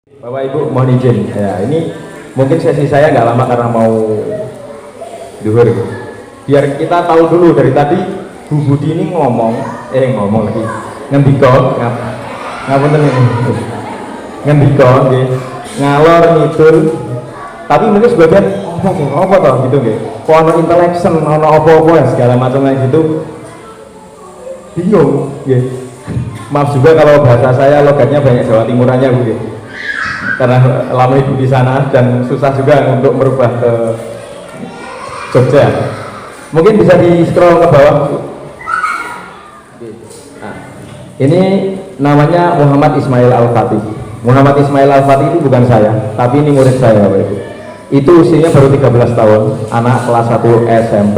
Bapak Ibu mohon izin ya, ini mungkin sesi saya nggak lama karena mau duhur. Biar kita tahu dulu dari tadi Bu Budi ini ngomong lagi ngendiko ngapunten ini ngendiko nggih ngalor ngidul, tapi mungkin sebagian apa toh gitu nggih, kok ono intellection ono apa-apa segala macam kayak gitu bingung nggih. Maaf juga kalau bahasa saya logatnya banyak Jawa Timurannya Bu nggih, karena lama ibu di sana dan susah juga untuk merubah ke Jogja. Mungkin bisa di scroll ke bawah. Nah, ini namanya Muhammad Ismail Al-Fatih. Muhammad Ismail Al-Fatih itu bukan saya, tapi ini murid saya Bapak Ibu. Itu usianya baru 13 tahun, anak kelas 1 SMP.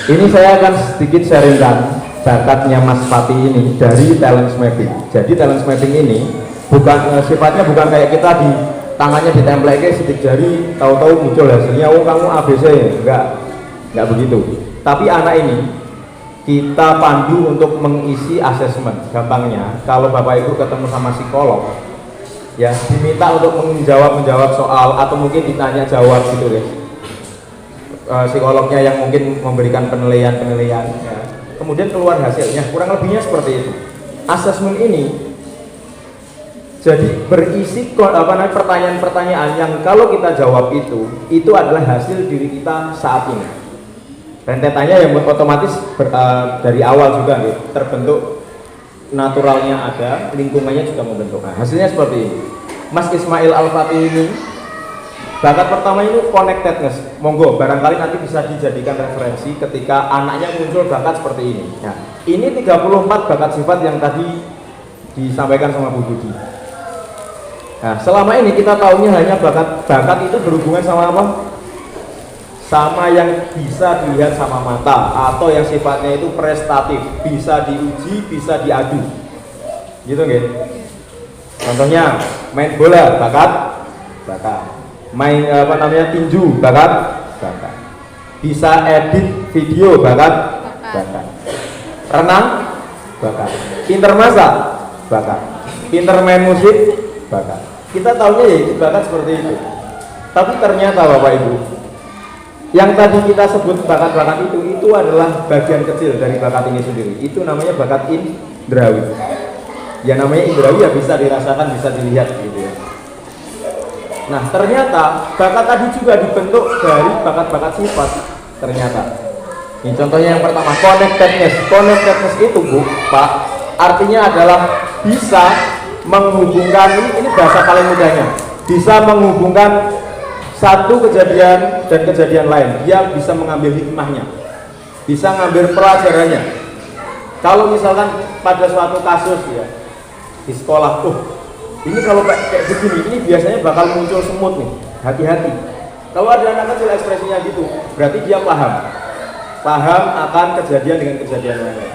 Ini saya akan sedikit sharingkan bakatnya Mas Fatih ini dari talent mapping. Jadi talent mapping ini bukan sifatnya bukan kayak kita di tangannya ditempelke sidik jari tahu-tahu muncul hasilnya oh kamu ABC, enggak begitu. Tapi anak ini kita pandu untuk mengisi asesmen. Gampangnya kalau Bapak Ibu ketemu sama psikolog ya diminta untuk menjawab soal atau mungkin ditanya jawab gitu ya, psikolognya yang mungkin memberikan penilaian ya. Kemudian keluar hasilnya kurang lebihnya seperti itu. Asesmen ini jadi berisi pertanyaan-pertanyaan yang kalau kita jawab itu adalah hasil diri kita saat ini. Rentetannya yang otomatis dari awal juga gitu, terbentuk naturalnya ada, lingkungannya juga membentuk. Nah, hasilnya seperti ini. Mas Ismail Al-Fatih ini bakat pertama ini connectedness. Monggo barangkali nanti bisa dijadikan referensi ketika anaknya muncul bakat seperti ini. Nah, ini 34 bakat sifat yang tadi disampaikan sama Bu Budi. Nah, selama ini kita tahunya hanya bakat itu berhubungan sama apa? Sama yang bisa dilihat sama mata atau yang sifatnya itu prestatif, bisa diuji, bisa diadu. Gitu nggih. Contohnya main bola, bakat. Main tinju, bakat. Bisa edit video, bakat. Renang, bakat. Pinter masak, bakat. Pinter main musik, bakat. Kita tahunya ya itu bakat seperti itu. Tapi ternyata Bapak Ibu, yang tadi kita sebut bakat-bakat itu adalah bagian kecil dari bakat ini sendiri. Itu namanya bakat indrawi. Ya namanya indrawi ya bisa dirasakan, bisa dilihat gitu ya. Nah ternyata bakat tadi juga dibentuk dari bakat-bakat sifat. Ternyata ini contohnya yang pertama, connectedness itu Bu, Pak, artinya adalah bisa menghubungkan, ini bahasa paling mudahnya, bisa menghubungkan satu kejadian dan kejadian lain. Dia bisa mengambil hikmahnya, bisa mengambil pelajarannya. Kalau misalkan pada suatu kasus ya di sekolah, ini kalau kayak begini, ini biasanya bakal muncul semut nih, hati-hati. Kalau ada anak kecil ekspresinya gitu, berarti dia paham akan kejadian dengan kejadian lain.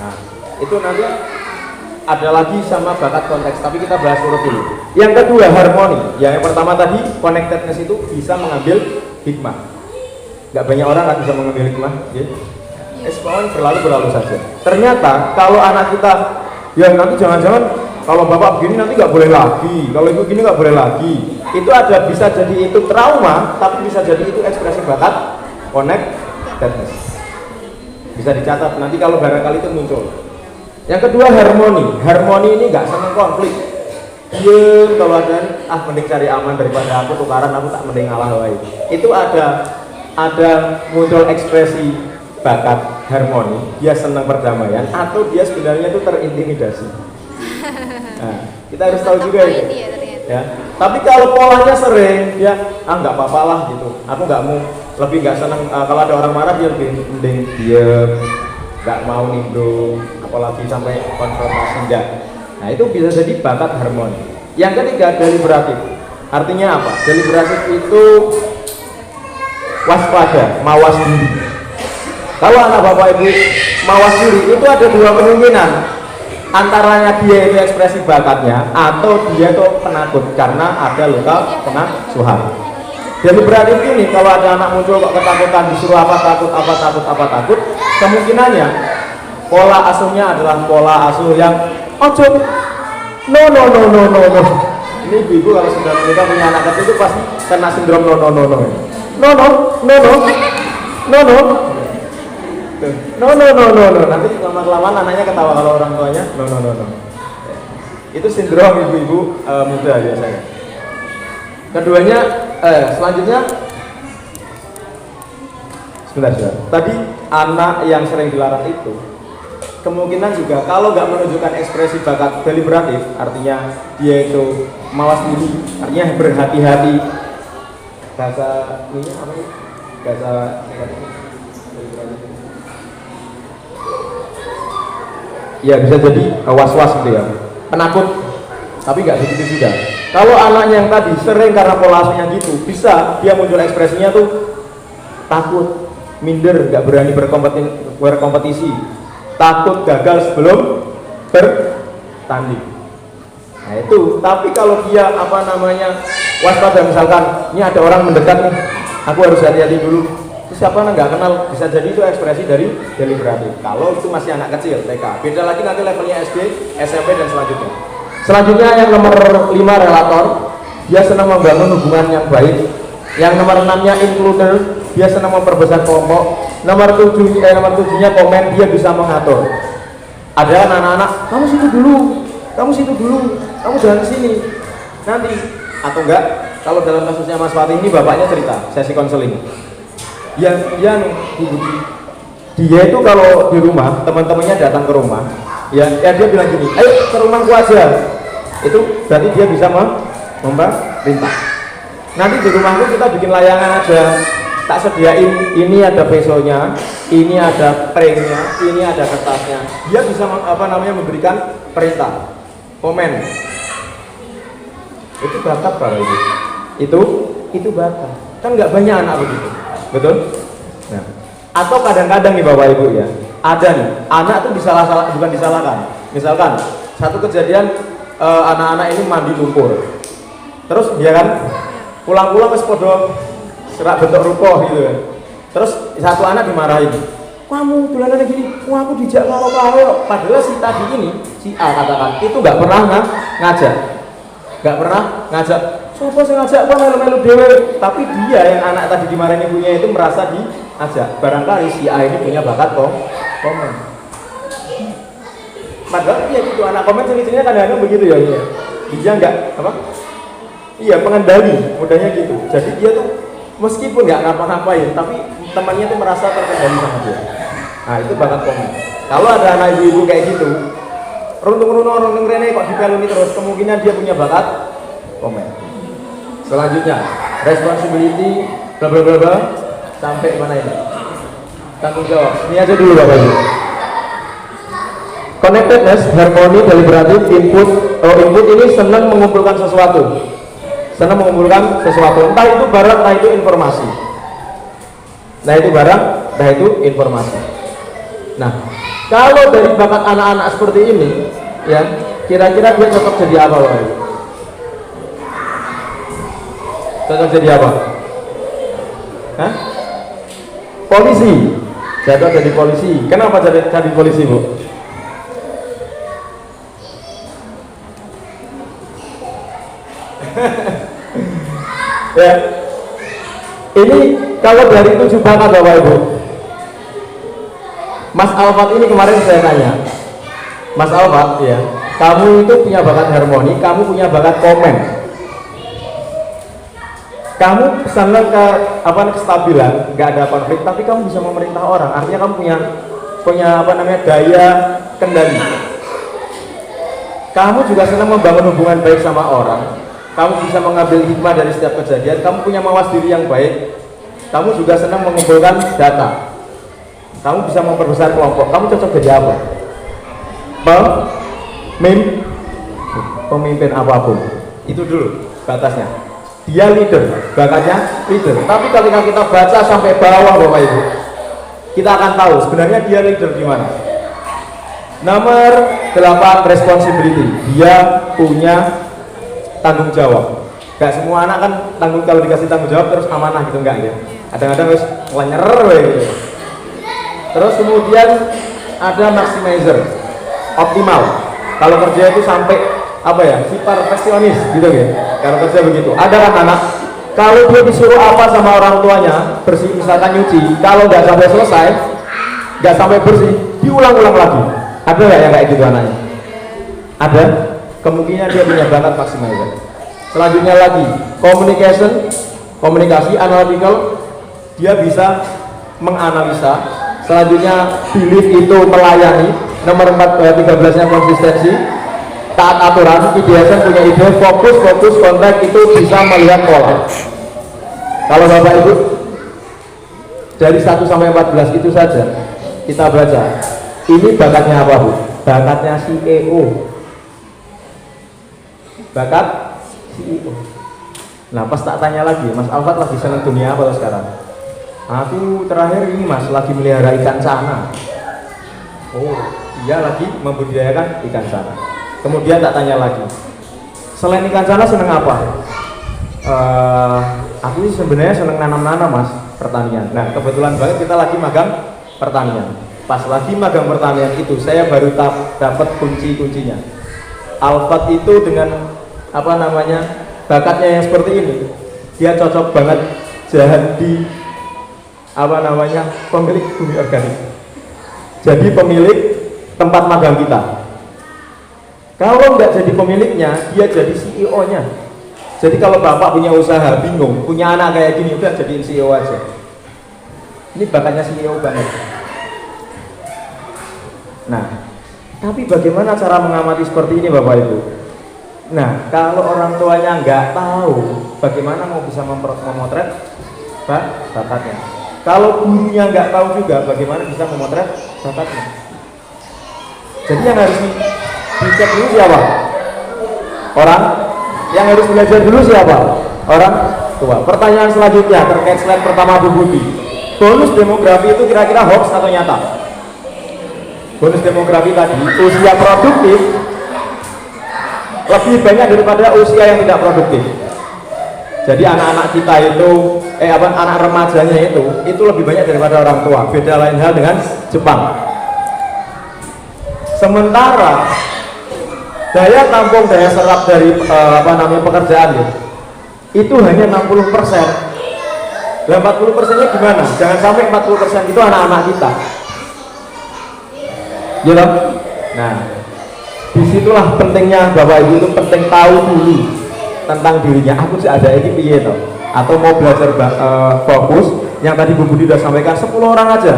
Nah, itu nanti ada lagi sama bakat konteks, tapi kita bahas urut dulu. Yang kedua harmoni. Yang pertama tadi connectedness itu bisa mengambil hikmah. Gak banyak orang kan bisa mengambil hikmah, gitu. Berlalu saja. Ternyata kalau anak kita, ya nanti jangan-jangan kalau bapak begini nanti nggak boleh lagi, kalau ibu begini nggak boleh lagi. Itu ada bisa jadi itu trauma, tapi bisa jadi itu ekspresi bakat connectedness. Bisa dicatat nanti kalau barangkali itu muncul. Yang kedua harmoni ini nggak seneng konflik. Iya kalau ada mending cari aman daripada aku tukaran, aku tak mending ngalah wae. Itu ada muncul ekspresi bakat harmoni, dia senang perdamaian atau dia sebenarnya itu terintimidasi. Nah, kita harus tahu juga itu. Ya. Tapi kalau polanya sering dia nggak apa-apa lah gitu. Aku nggak senang kalau ada orang marah dia mending diam, nggak mau nimbrung, apalagi sampai konfrontasi enggak. Nah itu bisa jadi bakat harmoni. Yang ketiga deliberatif. Artinya apa? Deliberatif itu waspada, mawas diri. Kalau anak bapak ibu mawas diri itu ada dua kemungkinan. Antaranya dia itu ekspresi bakatnya atau dia itu penakut karena ada luka pengasuhan. Deliberatif ini kalau ada anak muncul kok ketakutan, disuruh apa takut, kemungkinannya pola asuhnya adalah pola asuh yang ojo No no no no no no. Ini ibu kalau sudah menikah punya anak kecil itu pasti kena sindrom no no no no. No no no no no no. No no no no no. Nanti lama-lama anaknya ketawa kalau orang tuanya no no no no. Itu sindrom ibu-ibu muda biasanya. Keduanya, selanjutnya, sebentar. Tadi anak yang sering dilarang itu, kemungkinan juga kalau nggak menunjukkan ekspresi bakat deliberatif, artinya dia itu mawas diri, artinya berhati-hati. Bahasa ini apa sih? Bahasa ya bisa jadi was-was gitu ya, penakut, tapi nggak begitu juga. Kalau anaknya yang tadi sering karena pola asuhnya gitu, bisa dia muncul ekspresinya tuh takut, minder, nggak berani berkompetisi, takut gagal sebelum bertanding. Nah itu, tapi kalau dia waspada, misalkan ini ada orang mendekat nih, aku harus hati-hati dulu. Terus siapa nggak kenal, bisa jadi itu ekspresi dari deliberatif. Kalau itu masih anak kecil, TK. Beda lagi nanti levelnya SD, SMP dan selanjutnya. Selanjutnya yang nomor 5 relator, dia senang membangun hubungan yang baik. Yang nomor 6-nya includer, dia senang memperbesar kelompok. Nomor 7-nya komen, dia bisa mengatur. Ada anak-anak, kamu situ dulu, kamu jangan kesini. Nanti, atau enggak, kalau dalam kasusnya Mas Fatih ini bapaknya cerita, sesi konseling. Dia itu kalau di rumah, teman-temannya datang ke rumah, ya dia bilang gini, ayo ke rumahku aja. Itu berarti dia bisa memerintah. Nanti di rumahku kita bikin layangan aja, tak sediain, ini ada pesonya, ini ada premnya, ini ada kertasnya. Dia bisa memberikan perintah, komen. Itu bakat Bapak Ibu. Itu bakat. Kan nggak banyak anak begitu, betul? Nah, atau kadang-kadang nih Bapak Ibu ya, ada nih anak tuh bukan disalahkan. Misalkan satu kejadian, anak-anak ini mandi lumpur, terus dia kan pulang-pulang ke podo serak bentuk ruko gitu kan. Terus satu anak dimarahin, kamu tulanannya gini, wah aku dijak karo-karo. Padahal si tadi ini, si A katakan, itu nggak pernah ngajak. Sopo sing ngajak kok melu-melu dhewe, tapi dia yang anak tadi dimarahin ibunya itu merasa diajak. Barangkali si A ini punya bakat komen. Padahal iya gitu, anak komen ciri-cirinya kadang-kadang begitu ya. Dia enggak iya, pengendali, mudahnya gitu. Jadi dia tuh meskipun nggak ngapa-ngapain, tapi temannya tuh merasa terkendali sama dia. Nah itu bakat komen. Kalau ada anak ibu-ibu kayak gitu, runtung rene kok dipeluni terus, kemungkinan dia punya bakat komen. Selanjutnya, responsibility, bla bla bla bla, sampai mana ini? Tanggung jawab. Ini aja dulu Bapak Ibu. Connectedness, harmoni, deliberatif, input ini senang mengumpulkan sesuatu. Entah itu barang, entah itu informasi. Nah, kalau dari bakat anak-anak seperti ini, ya, kira-kira dia cocok jadi apa, Bapak Ibu? Cocok jadi apa? Hah? Polisi. Cocok jadi polisi. Kenapa jadi polisi, Bu? Ya, ini kalau dari 7 bakat Bapak Ibu, Mas Alfat ini kemarin saya tanya, Mas Alfat ya, kamu itu punya bakat harmoni, kamu punya bakat komen, kamu senang kestabilan, nggak ada konflik, tapi kamu bisa memerintah orang, artinya kamu punya daya kendali. Kamu juga senang membangun hubungan baik sama orang. Kamu bisa mengambil hikmah dari setiap kejadian. Kamu punya mawas diri yang baik. Kamu juga senang mengumpulkan data. Kamu bisa memperbesar kelompok. Kamu cocok jadi apa? Pemimpin apapun. Itu dulu batasnya. Dia leader, bakatnya leader. Tapi ketika kita baca sampai bawah Bapak Ibu, kita akan tahu sebenarnya dia leader di mana. Nomor 8, responsibility. Dia punya tanggung jawab. Gak semua anak kan kalau dikasih tanggung jawab terus amanah gitu, enggak ya. Kadang-kadang wis nyer gitu. Terus kemudian ada maximizer, optimal. Kalau kerja itu sampai apa ya, si perfeksionis gitu ya, karakternya begitu. Ada kan anak, kalau dia disuruh apa sama orang tuanya, bersih misalkan nyuci, kalau nggak sampai selesai, nggak sampai bersih, diulang-ulang lagi. Ada nggak yang kayak gitu anaknya? Ada. Kemungkinan dia punya bakat maksimal. Selanjutnya lagi, komunikasi analytical, dia bisa menganalisa. Selanjutnya belief itu melayani. Nomor 13 nya konsistensi, taat aturan, ideasan punya ide, fokus kontak itu bisa melihat pola. Kalau Bapak Ibu dari 1 sampai 14 itu saja kita baca. Ini bakatnya apa Bu? Bakatnya CEO. Bakat CEO. Nah pas tak tanya lagi, Mas Alfat lagi senang dunia apa sekarang? Aku terakhir ini Mas lagi melihara ikan cana. Oh iya, lagi membudidayakan ikan cana. Kemudian tak tanya lagi, selain ikan cana seneng apa? Aku sebenarnya seneng nanam-nanam Mas, pertanian. Nah kebetulan banget kita lagi magang pertanian. Pas lagi magang pertanian itu saya baru dapat kunci-kuncinya. Alfat itu dengan apa namanya, bakatnya yang seperti ini, dia cocok banget jadi apa namanya, pemilik bumi organik. Jadi pemilik tempat magang kita. Kalau nggak jadi pemiliknya, dia jadi CEO-nya. Jadi kalau Bapak punya usaha bingung, punya anak kayak gini, udah jadiin CEO aja. Ini bakatnya CEO banget. Nah, tapi bagaimana cara mengamati seperti ini Bapak Ibu? Nah, kalau orang tuanya nggak tahu, bagaimana mau bisa memotret bakatnya? Kalau gurunya nggak tahu juga, bagaimana bisa memotret bakatnya? Jadi yang harus dicek dulu siapa? Orang yang harus belajar dulu siapa? Orang tua. Pertanyaan selanjutnya terkait slide pertama Bu Budi. Bonus demografi itu kira-kira hoax atau nyata? Bonus demografi tadi, usia produktif lebih banyak daripada usia yang tidak produktif. Jadi anak-anak kita itu, anak remajanya itu lebih banyak daripada orang tua. Beda lain hal dengan Jepang. Sementara daya tampung, daya serap dari pekerjaan itu hanya 60%. Nah 40%-nya gimana? Jangan sampai 40% itu anak-anak kita. Ya, nah disitulah pentingnya Bapak Ibu itu penting tahu dulu tentang dirinya. Aku sih ada ini piye toh? Atau mau belajar fokus yang tadi Bu Budi sudah sampaikan 10 orang aja.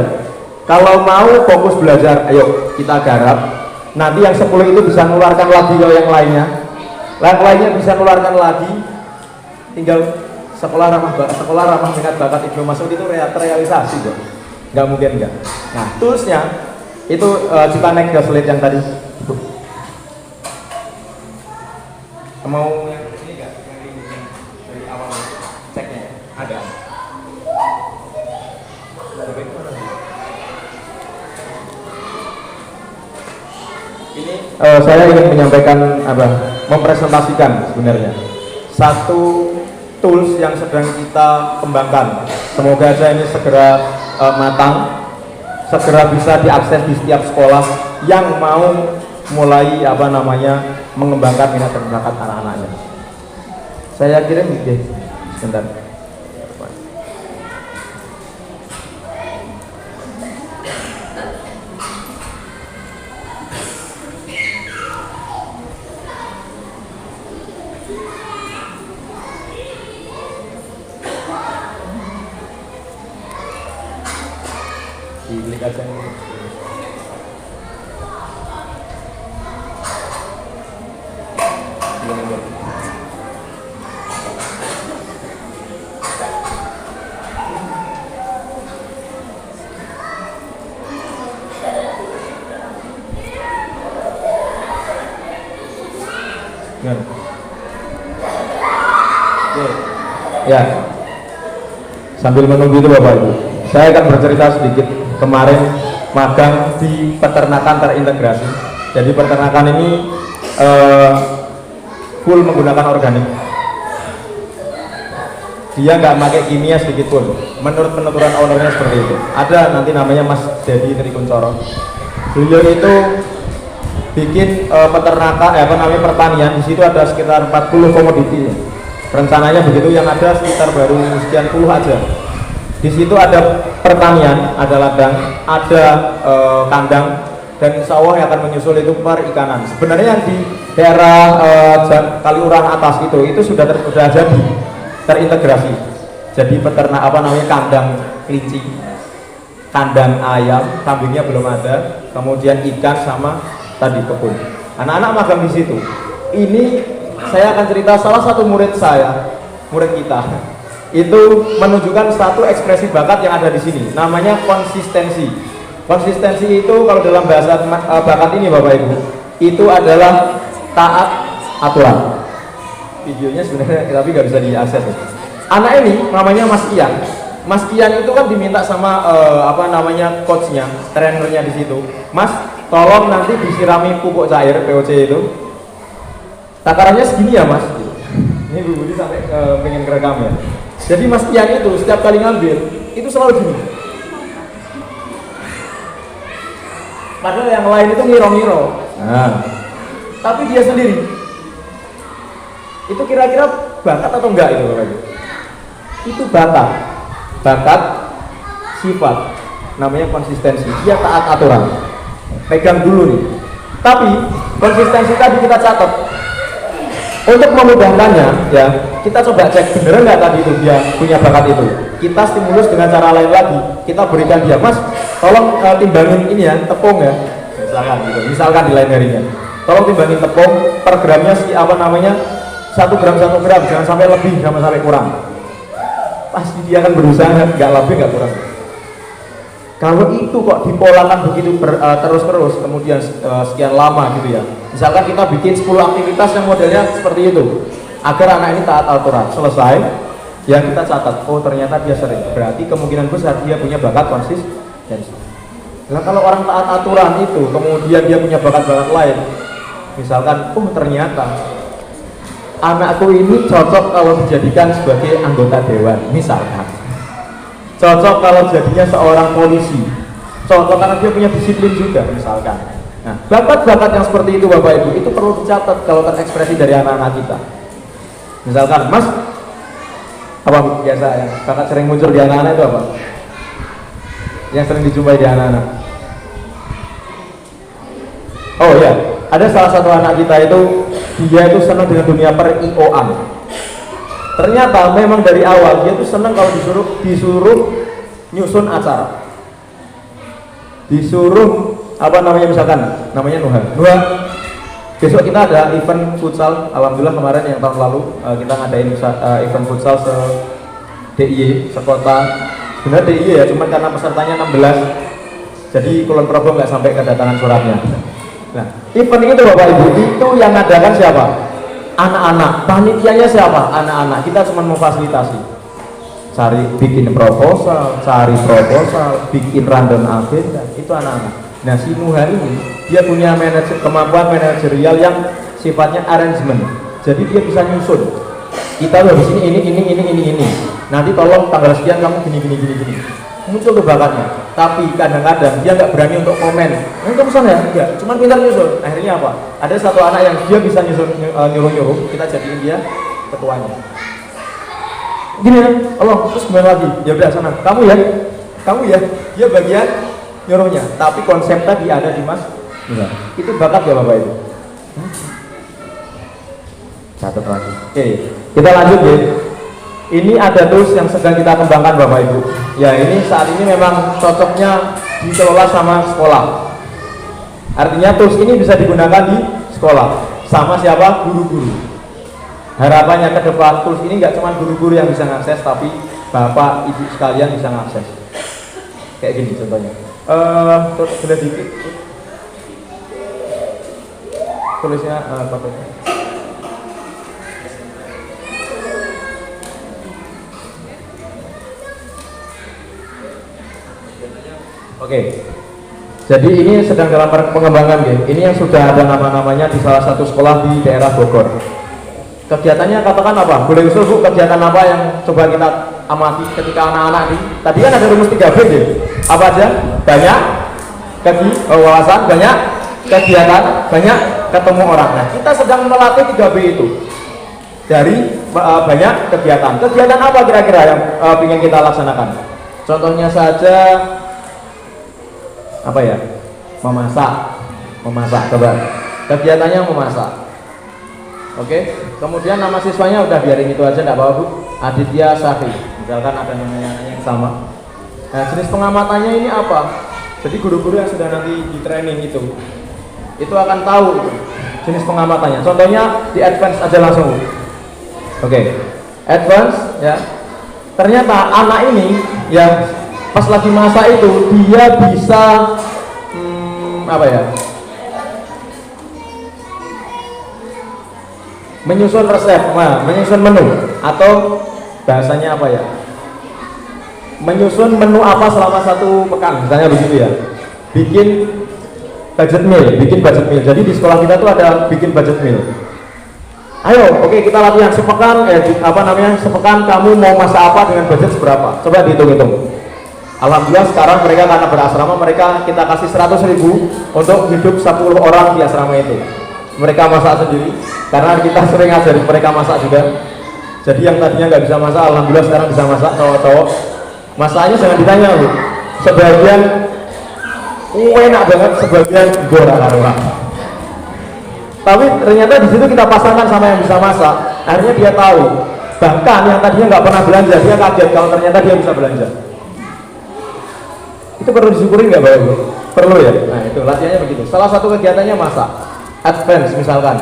Kalau mau fokus belajar, ayo kita garap. Nanti yang 10 itu bisa mengeluarkan lagi ke yang lainnya. Yang lainnya bisa mengeluarkan lagi. Tinggal sekolah ramah minat bakat Ibnu Mas'ud itu terrealisasi kok. Nggak mungkin enggak. Nah, toolsnya itu kita naik ke slide yang tadi. Mau yang ini enggak? Yang dari awal ceknya ada. Ini saya ingin menyampaikan mempresentasikan sebenarnya satu tools yang sedang kita kembangkan. Semoga aja ini segera matang, segera bisa diakses di setiap sekolah yang mau mulai mengembangkan minat dan bakat anak-anaknya. Saya kirim deh, sebentar. Diklik aja ini. Ya, sambil menunggu itu Bapak Ibu, saya akan bercerita sedikit. Kemarin magang di peternakan terintegrasi. Jadi peternakan ini full menggunakan organik. Dia nggak pakai kimia sedikit pun. Menurut penuturan ownernya seperti itu. Ada nanti namanya Mas Dedi Trikuncoro. Beliau itu bikin peternakan apa namanya pertanian. Di situ ada sekitar 40 komoditi. Rencananya begitu, yang ada sekitar baru sekian puluh aja. Di situ ada pertanian, ada ladang, ada kandang, dan insya Allah yang akan menyusul itu perikanan. Sebenarnya yang di daerah Kaliurang atas itu sudah jadi terintegrasi. Jadi peternak apa namanya kandang kelinci, kandang ayam, kambingnya belum ada, kemudian ikan sama tadi kebun. Anak-anak magang di situ. Ini saya akan cerita salah satu murid kita itu menunjukkan satu ekspresi bakat yang ada di sini, namanya konsistensi. Konsistensi itu kalau dalam bahasa bakat ini Bapak Ibu, itu adalah taat aturan. Videonya sebenarnya tapi nggak bisa diakses. Anak ini namanya Mas Ian. Mas Ian itu kan diminta sama apa namanya coachnya, trainernya di situ. Mas, tolong nanti disirami pupuk cair POC itu. Takarannya segini ya Mas. Ini Bu Budi sampai pengen kerekam ya. Jadi Mas Ian itu setiap kali ngambil itu selalu gini. Padahal yang lain itu ngiro-ngiro. Nah, tapi dia sendiri. Itu kira-kira bakat atau enggak itu Bapak Ibu? Itu bakat. Bakat sifat. Namanya konsistensi. Dia taat aturan. Pegang dulu nih. Tapi konsistensi tadi kita catat. Untuk memudahkannya, ya kita coba cek beneran nggak tadi itu dia punya bakat itu. Kita stimulus dengan cara lain lagi. Kita berikan dia, Mas, tolong timbangin ini ya, tepung ya. Misalkan gitu. Misalkan di lain harinya. Tolong timbangin tepung per gramnya apa namanya 1 gram 1 gram, jangan sampai lebih, jangan sampai kurang. Pasti dia akan berusaha nggak lebih nggak kurang. Kalau itu kok dipolakan begitu terus-terus, kemudian sekian lama gitu ya. Misalkan kita bikin 10 aktivitas yang modelnya seperti itu, agar anak ini taat aturan. Selesai, yang kita catat, oh ternyata dia sering. Berarti kemungkinan besar dia punya bakat konsistensi. Nah kalau orang taat aturan itu, kemudian dia punya bakat-bakat lain, misalkan, oh ternyata anakku ini cocok kalau dijadikan sebagai anggota dewan, misalkan. Cocok kalau jadinya seorang polisi, cocok karena dia punya disiplin juga misalkan. Nah, bakat-bakat yang seperti itu Bapak Ibu, itu perlu dicatat kalau terekspresi dari anak-anak kita. Misalkan, Mas, apa biasa yang bakat sering muncul di anak-anak itu apa? Yang sering dijumpai di anak-anak. Oh ya, ada salah satu anak kita itu, dia itu senang dengan dunia per-IO-an. Ternyata memang dari awal dia tuh senang kalau disuruh nyusun acara, disuruh apa namanya misalkan namanya Nuha, besok kita ada event futsal. Alhamdulillah kemarin yang tahun lalu kita ngadain event futsal se DIY sekota. Sebenarnya DIY ya, cuman karena pesertanya 16, jadi Kulon Progo nggak sampai kedatangan suratnya. Nah, event itu Bapak Ibu itu yang ngadakan siapa? Anak-anak. Panitianya siapa? Anak-anak. Kita cuma memfasilitasi. Bikin proposal, bikin rundown agenda. Itu anak-anak. Nah, si Nuha ini dia punya kemampuan manajerial yang sifatnya arrangement. Jadi dia bisa nyusun. Kita loh di sini ini. Nanti tolong tanggal sekian kamu gini. Muncul tuh bakatnya. Tapi kadang-kadang dia nggak berani untuk komen. Itu pesan ya? Enggak, cuma pintar nyusun. Akhirnya apa? Ada satu anak yang dia bisa nyuruh-nyuruh, kita jadiin dia ketuanya. Gini ya, Allah, terus kembali lagi. Ya udah sana, kamu ya. Dia bagian nyuruhnya. Tapi konsep tadi ada di Mas. Enggak. Itu bakat ya Bapak Ibu. Catat lagi. Oke, kita lanjut ya. Ini ada tools yang sedang kita kembangkan Bapak Ibu. Ya ini saat ini memang cocoknya dikelola sama sekolah. Artinya tools ini bisa digunakan di sekolah sama siapa? Guru-guru. Harapannya ke depan tools ini nggak cuma guru-guru yang bisa mengakses, tapi Bapak Ibu sekalian bisa mengakses. Kayak gini contohnya. Sudah dikit. Tulisnya apa? Oke, jadi ini sedang dalam pengembangan ya. Ini yang sudah ada nama-namanya di salah satu sekolah di daerah Bogor. Kegiatannya katakan apa? Boleh usul Bu, kegiatan apa yang coba kita amati ketika anak-anak ini? Tadi kan ada rumus 3B ya. Apa aja? Banyak, wawasan, banyak kegiatan, banyak ketemu orang. Nah, kita sedang melatih 3B itu dari banyak kegiatan. Kegiatan apa kira-kira yang ingin kita laksanakan? Contohnya saja apa ya? Memasak, coba. Kegiatannya memasak. Oke, kemudian nama siswanya udah biarin itu aja, enggak apa-apa Bu. Aditya Syafi. Misalkan ada namanya yang sama. Nah, jenis pengamatannya ini apa? Jadi guru-guru yang sudah nanti di training itu akan tahu jenis pengamatannya. Contohnya di advance aja langsung. Oke, advance ya. Ternyata anak ini yang pas lagi masa itu dia bisa apa ya? Menyusun resep, menyusun menu atau bahasanya apa ya? Menyusun menu apa selama 1 pekan, misalnya begitu ya. Bikin budget meal. Jadi di sekolah kita tuh ada bikin budget meal. Ayo, oke, kita latihan sepekan, sepekan kamu mau masak apa dengan budget seberapa? Coba dihitung-hitung. Alhamdulillah sekarang mereka karena berasrama, kita kasih 100.000 untuk hidup 10 orang di asrama itu. Mereka masak sendiri, karena kita sering ngajarin mereka masak juga. Jadi yang tadinya nggak bisa masak, alhamdulillah sekarang bisa masak, cowok-cowok. Masaknya jangan ditanya Bu. Sebagian enak banget, sebagian goreng-goreng. Tapi ternyata di situ kita pasangkan sama yang bisa masak, akhirnya dia tahu. Bahkan yang tadinya nggak pernah belanja, dia kaget kalau ternyata dia bisa belanja. Itu perlu disyukuri nggak Bapak Ibu? Perlu ya. Nah itu latihannya begitu. Salah satu kegiatannya masak, advance misalkan.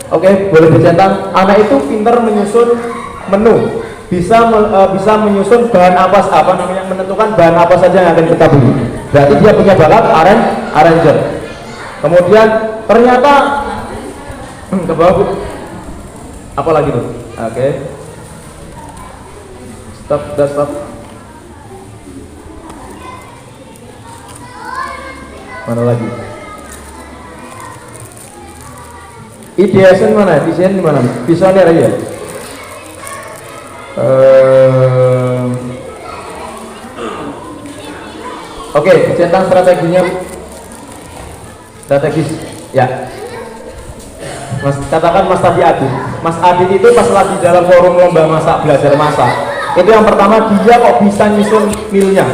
Oke, boleh dicetak. Anak itu pintar menyusun menu, bisa menyusun bahan menentukan bahan apa saja yang akan kita beli. Berarti dia punya bakat arranger. Kemudian ternyata ke bawah Bu. Apa lagi tuh? Oke. Stop. Mana lagi? Ideation mana? Desain di mana? Visioner aja. Oke, centang strateginya. Strategis. Ya. Katakan Mas Adit. Mas Adit itu pas lagi dalam forum lomba masak, belajar masak. Itu yang pertama dia kok bisa nyusun mealnya.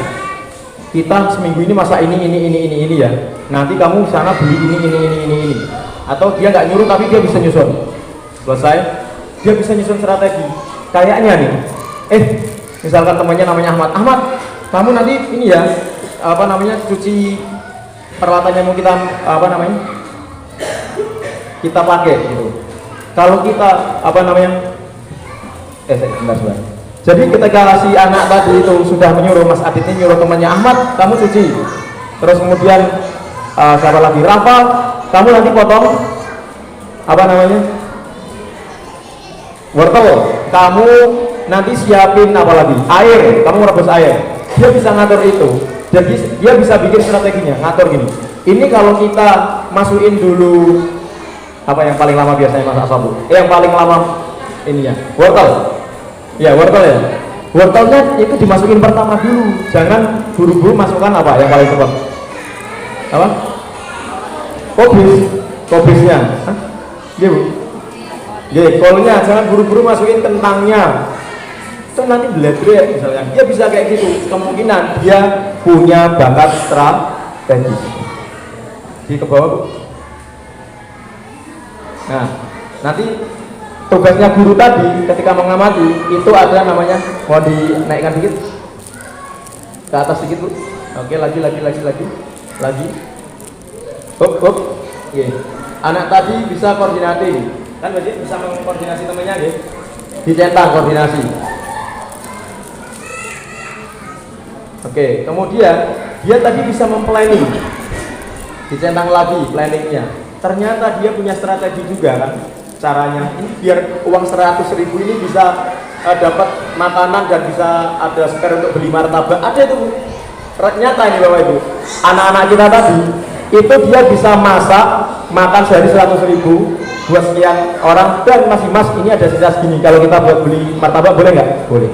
Kita seminggu ini masak ini ya. Nanti kamu sana beli ini. Atau dia nggak nyuruh tapi dia bisa nyusun. Selesai, dia bisa nyusun strategi. Kayaknya nih, misalkan temannya namanya Ahmad, kamu nanti ini ya, cuci peralatannya mau kita kita pakai gitu. Kalau kita sebentar. Jadi ketika si anak tadi itu sudah menyuruh Mas Adit ini nyuruh temannya Ahmad, kamu cuci. Terus kemudian siapa lagi? Rafa, kamu nanti potong wortel. Kamu nanti siapin air, kamu rebus air. Dia bisa ngatur itu. Jadi dia bisa bikin strateginya, ngatur gini. Ini kalau kita masukin dulu yang paling lama biasanya masak sabu. Yang paling lama ininya, wortel. Ya, wortel ya. Wortelnya itu dimasukin pertama dulu. Jangan buru-buru masukkan yang paling cepat. Kobisnya. Iya Bu. Iya, kolnya jangan buru-buru masukin kentangnya. Itu nanti beledre misalnya. Dia bisa kayak gitu. Kemungkinan dia punya bakat strategis. Di ke bawah Bu. Nah, nanti tugasnya guru tadi ketika mengamati itu ada namanya, mau dinaikkan dikit ke atas dikit Bu. Oke, lagi. Up. Oke. Anak tadi bisa koordinasi, kan berarti bisa mengkoordinasi temannya gitu. Dicentang koordinasi. Oke, kemudian dia tadi bisa memplanning. Dicentang lagi planningnya. Ternyata dia punya strategi juga kan. Caranya ini biar uang 100.000 ini bisa dapat makanan dan bisa ada spare untuk beli martabak. Ada itu Bu. Ternyata ini Bapak Ibu, anak-anak kita tadi itu dia bisa makan sehari 100.000 buat sekian orang, dan masih Mas ini ada sisa segini, kalau kita buat beli martabak boleh nggak? Boleh.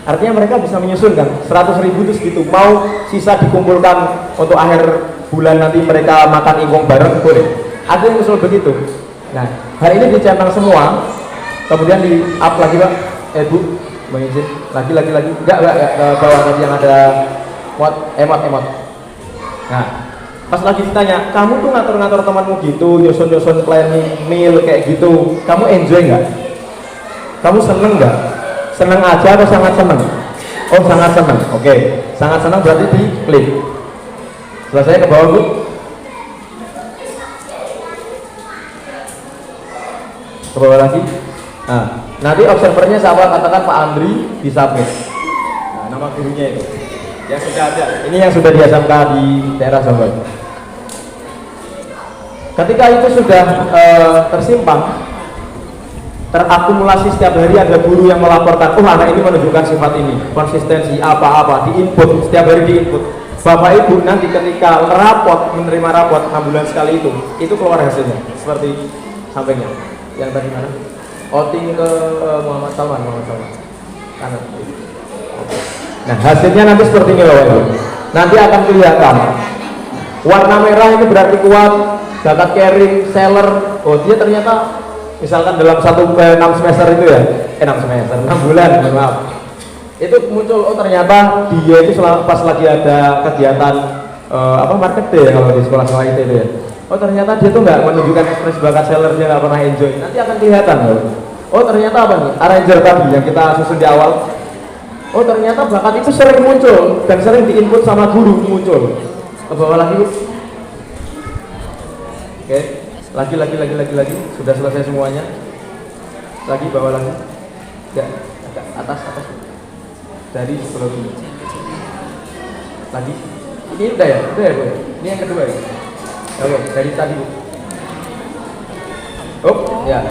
Artinya mereka bisa menyusun kan 100.000 itu segitu, mau sisa dikumpulkan untuk akhir bulan nanti mereka makan ingkung bareng, boleh. Ada yang usul begitu. Nah, hari ini dicentang semua, kemudian di up lagi Pak, Bu, mengizin lagi, enggak ke bawah tadi yang ada emot. Nah, pas lagi ditanya, kamu tuh ngatur-ngatur temanmu gitu, nyusun planning meal kayak gitu, kamu enjoy nggak? Kamu seneng nggak? Seneng aja atau sangat seneng? Oh sangat seneng, oke. Sangat seneng berarti di klik. Selesai ke bawah Bu. Ke bawah lagi. Nah, nanti observernya siapa? Katakan Pak Andri di submit. Nah, nama gurunya itu yang sudah ada. Ini yang sudah di SMK di daerah Jombang. Ketika itu sudah tersimpan, terakumulasi setiap hari ada guru yang melaporkan, oh anak ini menunjukkan sifat ini, konsistensi apa-apa, diinput, setiap hari diinput. Bapak Ibu nanti ketika menerima rapot 6 bulan sekali itu keluar hasilnya, seperti sampingnya. Yang tadi mana? Outing ke Muhammad Salman. Kanan. Nah hasilnya nanti seperti ini Bapak Ibu. Nanti akan kelihatan. Warna merah ini berarti kuat, bakat carrying, seller. Oh dia ternyata misalkan dalam 6 semester itu ya, 6 bulan, maaf. Itu muncul, oh ternyata dia itu pas lagi ada kegiatan market day kalau di sekolah-sekolah itu ya. Oh ternyata dia tuh nggak menunjukkan ekspresi bakat seller, dia nggak pernah enjoy. Nanti akan kelihatan loh. Oh ternyata apa nih? Arranger tadi yang kita susun di awal. Oh ternyata bakat itu sering muncul dan sering diinput sama guru muncul. Ke bawah lagi. Oke. Lagi. Sudah selesai semuanya. Lagi bawah lagi. Ya, agak atas. Dari sebelum ini. Lagi. Ini udah ya Bu. Ini yang kedua ya. Oke, dari tadi Bu. Oh, ya.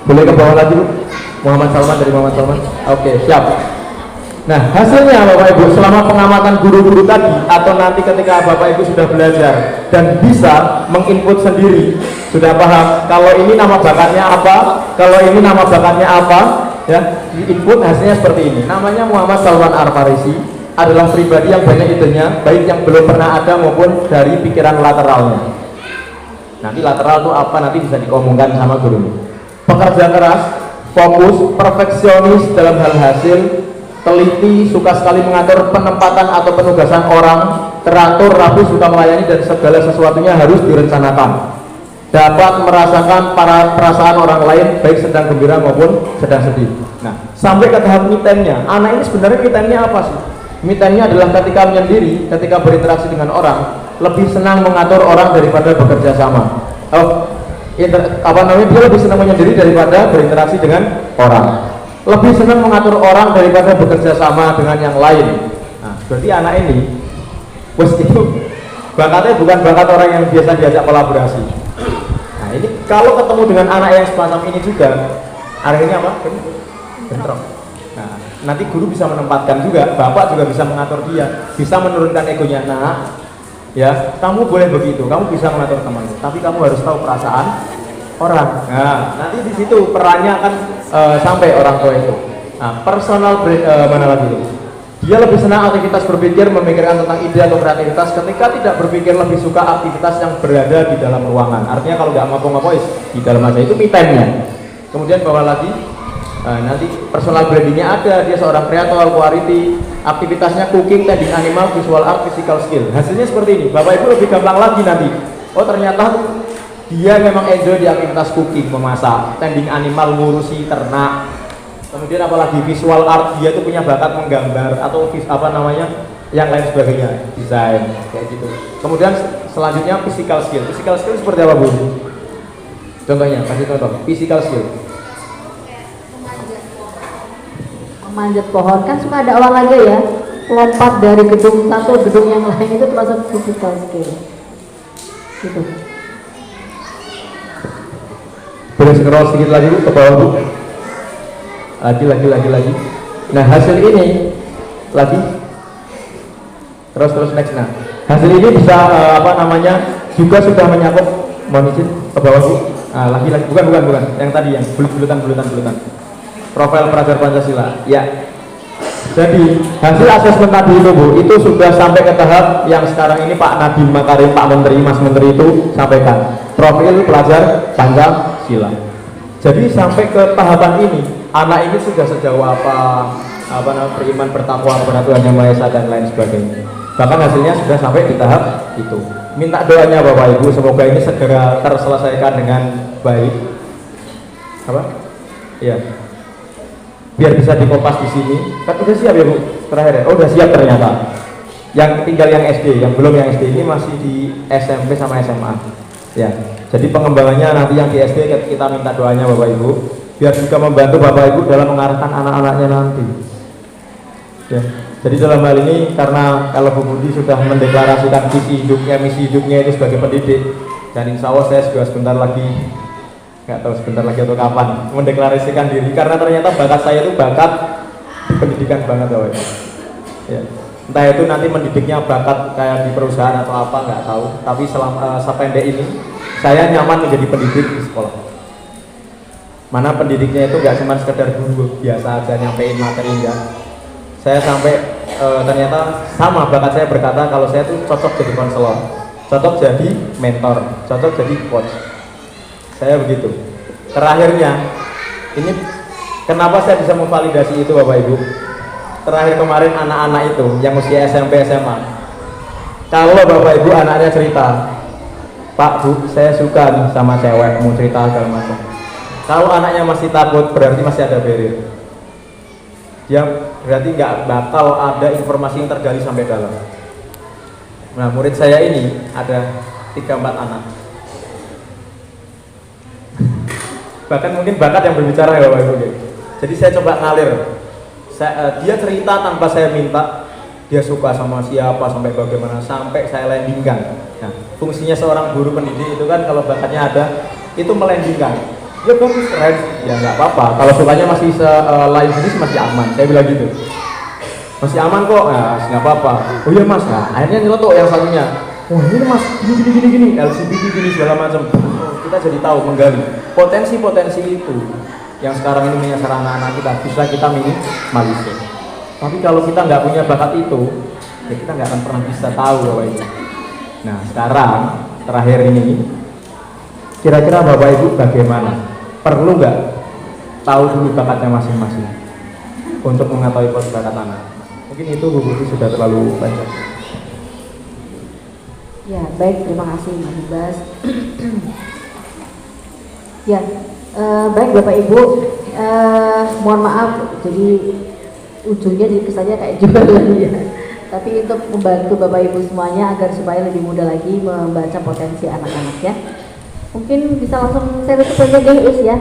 Boleh ke bawah lagi Bu. Muhammad Salman dari Muhammad Salman. Oke, siap. Nah, hasilnya Bapak Ibu, selama pengamatan guru-guru tadi atau nanti ketika Bapak Ibu sudah belajar dan bisa menginput sendiri, sudah paham kalau ini nama bakatnya apa, kalau ini nama bakatnya apa, ya, diinput hasilnya seperti ini. Namanya Muhammad Salman Arfarisi, adalah pribadi yang banyak idenya, baik yang belum pernah ada maupun dari pikiran lateralnya. Nanti lateral itu apa nanti bisa diomongkan sama guru. Pekerja keras, fokus, perfeksionis dalam hal hasil, teliti, suka sekali mengatur penempatan atau penugasan orang, teratur, rapi, suka melayani, dan segala sesuatunya harus direncanakan. Dapat merasakan para perasaan orang lain, baik sedang gembira maupun sedang sedih. Nah, sampai ke tahap me time-nya. Anak ini sebenarnya me time-nya apa sih? Me time-nya adalah ketika menyendiri, ketika berinteraksi dengan orang, lebih senang mengatur orang daripada bekerja sama. Dia lebih senang menyendiri daripada berinteraksi dengan orang. Lebih senang mengatur orang daripada bekerja sama dengan yang lain. Nah, berarti anak ini itu bakatnya bukan bakat orang yang biasa diajak kolaborasi. Nah, ini kalau ketemu dengan anak yang semacam ini juga, akhirnya apa? Bentrok. Nah, nanti guru bisa menempatkan juga, bapak juga bisa mengatur dia, bisa menurunkan egonya. Nah, ya, kamu boleh begitu, kamu bisa mengatur temanmu, tapi kamu harus tahu perasaan orang. Nah, nanti di situ perannya akan sampai orang tua itu. Nah, personal mana lagi itu? Dia lebih senang aktivitas berpikir, memikirkan tentang ide atau kreativitas. Ketika tidak berpikir, lebih suka aktivitas yang berada di dalam ruangan. Artinya kalau nggak ngapa-ngapain di dalam aja, itu me time-nya. Kemudian bawa lagi, nanti personal brandingnya ada. Dia seorang kreator, quality, aktivitasnya cooking, tending animal, visual art, physical skill. Hasilnya seperti ini. Bapak Ibu lebih gampang lagi nanti. Oh ternyata dia memang enjoy di aktivitas cooking, memasak, tending animal, ngurusi ternak. Kemudian apalagi visual art, dia tuh punya bakat menggambar atau yang lain sebagainya, desain kayak gitu. Kemudian selanjutnya physical skill. Physical skill seperti apa Bu? Contohnya, kasih contoh. Physical skill. Memanjat pohon, kan suka ada olahraga ya, lompat dari gedung satu ke gedung yang lain, itu termasuk physical skill. Gitu. Boleh scroll sedikit lagi Bu, ke bawah Bu. Lagi. Nah, hasil ini lagi. Terus next. Nah, hasil ini bisa juga sudah menyakup, mohon izin ke bawah Bu. Lagi. Bukan. Yang tadi yang buletan. Profil pelajar Pancasila. Ya. Jadi hasil asesmen tadi itu Bu, itu sudah sampai ke tahap yang sekarang ini Pak Nadiem Makarim, Pak Menteri, Mas Menteri itu sampaikan profil pelajar Pancasila. Jadi sampai ke tahapan ini, anak ini sudah sejauh apa namanya beriman bertakwa kepada Tuhan Yang Maha Esa dan lain sebagainya. Bahkan hasilnya sudah sampai di tahap itu. Minta doanya Bapak Ibu, semoga ini segera terselesaikan dengan baik. Apa? Iya. Biar bisa dikopas di sini. Kan udah siap ya Bu? Terakhir ya? Oh udah siap ternyata. Yang tinggal yang SD, yang belum yang SD ini masih di SMP sama SMA. Ya. Jadi pengembangannya nanti yang di SD kita minta doanya Bapak Ibu, biar juga membantu Bapak Ibu dalam mengarahkan anak-anaknya nanti. Ya. Jadi dalam hal ini karena kalau Bu Budi sudah mendeklarasikan visi hidupnya, misi hidupnya itu sebagai pendidik, dan insya Allah saya juga sebentar lagi, nggak tahu sebentar lagi atau kapan, mendeklarasikan diri karena ternyata bakat saya itu bakat di pendidikan banget Bapak Ibu. Ya. Entah itu nanti mendidiknya bakat kayak di perusahaan atau apa nggak tahu, tapi selama sependek ini saya nyaman menjadi pendidik di sekolah. Mana pendidiknya itu nggak cuma sekedar guru biasa aja nyampein materi enggak. Saya sampai ternyata sama bakat saya berkata kalau saya tuh cocok jadi konselor, cocok jadi mentor, cocok jadi coach. Saya begitu. Terakhirnya ini kenapa saya bisa memvalidasi itu Bapak Ibu? Terakhir kemarin anak-anak itu yang usia SMP SMA, kalau Bapak Ibu anaknya cerita, Pak Bu saya suka nih sama cewek, mau cerita segala macam. Kalau anaknya masih takut berarti masih ada barrier. Dia berarti nggak bakal ada informasi yang tergali sampai dalam. Nah murid saya ini ada 3-4 anak. Bahkan mungkin bakat yang berbicara ya Bapak Ibu. Jadi saya coba ngalir. Dia cerita tanpa saya minta, dia suka sama siapa sampai bagaimana, sampai saya landingkan. Nah, fungsinya seorang guru pendidik itu kan kalau bakatnya ada, itu melandingkan. Ya bagus, keren, ya nggak apa-apa. Kalau sukanya masih lain jenis masih aman. Saya bilang gitu. Masih aman kok, nah, nggak apa-apa. Oh iya Mas, nah akhirnya nyelotok yang satunya. Wah ini Mas, gini, LGBT gini segala macam. Kita jadi tahu menggali potensi-potensi itu yang sekarang ini menyasar anak-anak kita bisa kita minimalisir. Tapi kalau kita nggak punya bakat itu, ya kita nggak akan pernah bisa tahu Bapak Ibu. Nah sekarang terakhir ini, kira-kira Bapak Ibu bagaimana? Perlu nggak tahu dulu bakatnya masing-masing untuk mengetahui bakat anak? Mungkin itu Bu Budi sudah terlalu banyak. Ya, baik, terima kasih Mas Ibas. Ya, baik Bapak Ibu, mohon maaf, jadi ujungnya jadi kesannya kayak jualan ya. Tapi untuk membantu Bapak Ibu semuanya agar supaya lebih mudah lagi membaca potensi anak-anak ya. Mungkin bisa langsung saya tutup aja deh Us ya.